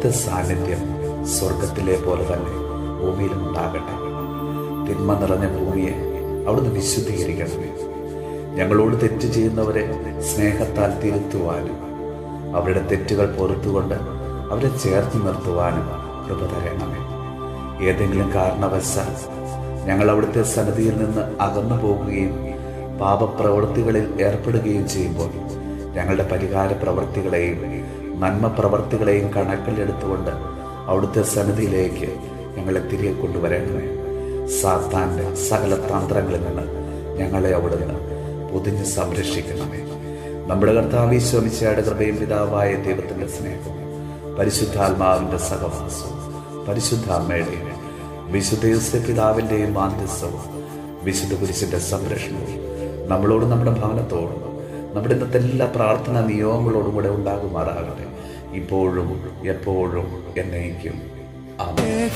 അവിടുത്തെ സാന്നിധ്യം സ്വർഗത്തിലെ പോലെ തന്നെ ഭൂമിയിലും ഉണ്ടാകട്ടെ. തിന്മ നിറഞ്ഞ ഭൂമിയെ അവിടുന്ന് വിശുദ്ധീകരിക്കണമേ. ഞങ്ങളോട് തെറ്റ് ചെയ്യുന്നവരെ സ്നേഹത്താൽ തിരുത്തുവാനും അവരുടെ തെറ്റുകൾ പൊറുത്തുകൊണ്ട് അവരെ ചേർത്ത് നിർത്തുവാനും കൃപ തരണമേ. ഏതെങ്കിലും കാരണവശാൽ ഞങ്ങൾ അവിടുത്തെ സന്നിധിയിൽ നിന്ന് അകന്നു പോകുകയും പാപപ്രവൃത്തികളിൽ ഏർപ്പെടുകയും ചെയ്യുമ്പോൾ ഞങ്ങളുടെ പരിഹാര പ്രവൃത്തികളെയും നന്മ പ്രവൃത്തികളെയും കണക്കിലെടുത്തുകൊണ്ട് അവിടുത്തെ സന്നിധിയിലേക്ക് ഞങ്ങളെ തിരികെ കൊണ്ടുവരണമേ. സാത്താൻ്റെ സകല തന്ത്രങ്ങളിൽ നിന്ന് ഞങ്ങളെ അവിടുന്ന് പൊതിഞ്ഞ് സംരക്ഷിക്കണമേ. നമ്മുടെ കർത്താവ് ഈശോ മിശിഹായുടെ കൃപയും പിതാവായ ദൈവത്തിൻ്റെ സ്നേഹവും പരിശുദ്ധാത്മാവിൻ്റെ സഹവാസവും പരിശുദ്ധ അമ്മയുടെയും വിശുദ്ധ യോസേപ്പ് പിതാവിൻ്റെയും മാധ്യസ്ഥവും വിശുദ്ധ കുരിശിൻ്റെ സംരക്ഷണവും നമ്മളോടും നമ്മുടെ ഭവനത്തോടും നമ്മുടെ ഇന്നത്തെ എല്ലാ പ്രാർത്ഥനാ നിയോഗങ്ങളോടും കൂടെ ഉണ്ടാകുമാറാകട്ടെ, ഇപ്പോഴും എപ്പോഴും എന്നേക്കും. ആമേൻ.